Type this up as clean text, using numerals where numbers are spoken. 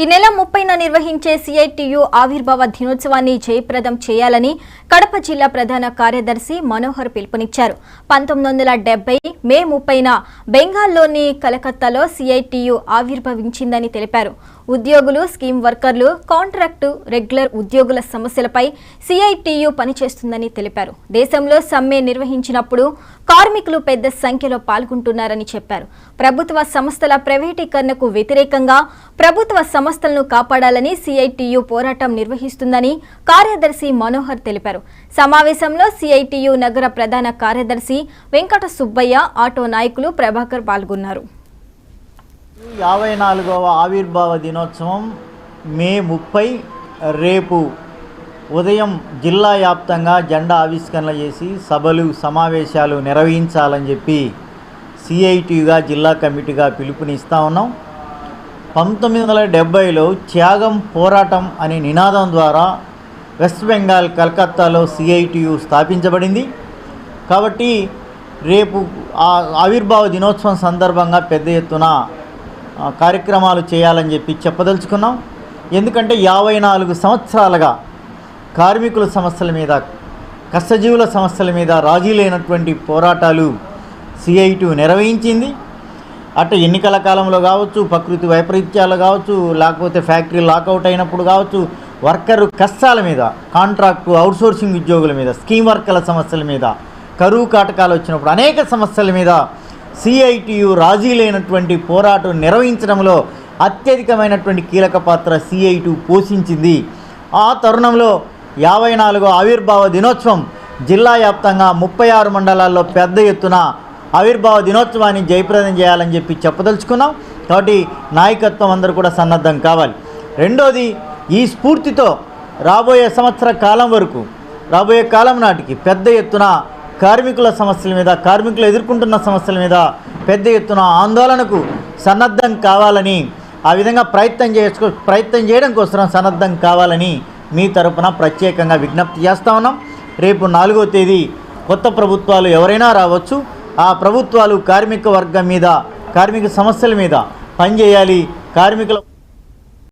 ఈ నెల 30న నిర్వహించే సిఐటియు ఆవిర్భావ దినోత్సవాన్ని జయప్రదం చేయాలని కడప జిల్లా ప్రధాన కార్యదర్శి మనోహర్ పిలుపునిచ్చారు. 1970 మే 30న బెంగాల్లోని కలకత్తాలో సిఐటియు ఆవిర్భవించిందని తెలిపారు. ఉద్యోగులు, స్కీమ్ వర్కర్లు, కాంట్రాక్టు, రెగ్యులర్ ఉద్యోగుల సమస్యలపై సిఐటియు పనిచేస్తుందని తెలిపారు. దేశంలో సమ్మె నిర్వహించినప్పుడు కార్మికులు పెద్ద సంఖ్యలో పాల్గొంటున్నారని చెప్పారు. ప్రభుత్వ సంస్థల ప్రైవేటీకరణకు వ్యతిరేకంగా ప్రభుత్వ సంస్థలను కాపాడాలని సిఐటియు పోరాటం నిర్వహిస్తుందని కార్యదర్శి మనోహర్ తెలిపారు. సమావేశంలో సిఐటియు నగర ప్రధాన కార్యదర్శి వెంకట సుబ్బయ్య, ఆటో నాయకులు ప్రభాకర్ పాల్గొన్నారు. 54వ ఆవిర్భావ దినోత్సవం మే 30 రేపు ఉదయం జిల్లా వ్యాప్తంగా జెండా ఆవిష్కరణ చేసి సభలు, సమావేశాలు నిర్వహించాలని చెప్పి సిఐటియుగా జిల్లా కమిటీగా పిలుపునిస్తూ ఉన్నాం. 1970లో త్యాగం పోరాటం అనే నినాదం ద్వారా వెస్ట్ బెంగాల్ కలకత్తాలో సిఐటియు స్థాపించబడింది. కాబట్టి రేపు ఆవిర్భావ దినోత్సవం సందర్భంగా పెద్ద ఎత్తున కార్యక్రమాలు చేయాలని చెప్పి చెప్పదలుచుకున్నాం. ఎందుకంటే 54 సంవత్సరాలుగా కార్మికుల సమస్యల మీద, కష్టజీవుల సమస్యల మీద రాజీ లేనటువంటి పోరాటాలు సిఐటియు నిర్వహించింది. అటు ఎన్నికల కాలంలో కావచ్చు, ప్రకృతి వైపరీత్యాలు కావచ్చు, లేకపోతే ఫ్యాక్టరీ లాకౌట్ అయినప్పుడు కావచ్చు, వర్కరు కష్టాల మీద, కాంట్రాక్టు, అవుట్సోర్సింగ్ ఉద్యోగుల మీద, స్కీమ్ వర్కర్ల సమస్యల మీద, కరువు కాటకాలు వచ్చినప్పుడు అనేక సమస్యల మీద సిఐటియు రాజీ లేనటువంటి పోరాటం నిర్వహించడంలో అత్యధికమైనటువంటి కీలక పాత్ర సిఐటియు పోషించింది. ఆ తరుణంలో 54వ ఆవిర్భావ దినోత్సవం జిల్లా వ్యాప్తంగా 36 మండలాల్లో పెద్ద ఎత్తున ఆవిర్భావ దినోత్సవాన్ని జయప్రదం చేయాలని చెప్పి చెప్పదలుచుకున్నాం. కాబట్టి నాయకత్వం అందరూ కూడా సన్నద్ధం కావాలి. రెండోది, ఈ స్ఫూర్తితో రాబోయే సంవత్సర కాలం వరకు, రాబోయే కాలం నాటికి పెద్ద ఎత్తున కార్మికుల సమస్యల మీద, కార్మికులు ఎదుర్కొంటున్న సమస్యల మీద పెద్ద ఎత్తున ఆందోళనకు సన్నద్ధం కావాలని, ఆ విధంగా ప్రయత్నం చేయడం కోసం సన్నద్ధం కావాలని మీ తరపున ప్రత్యేకంగా విజ్ఞప్తి చేస్తూ ఉన్నాం. రేపు 4వ తేదీ కొత్త ప్రభుత్వాలు ఎవరైనా రావచ్చు. ఆ ప్రభుత్వాలు కార్మిక వర్గం మీద, కార్మిక సమస్యల మీద పనిచేయాలి. కార్మికుల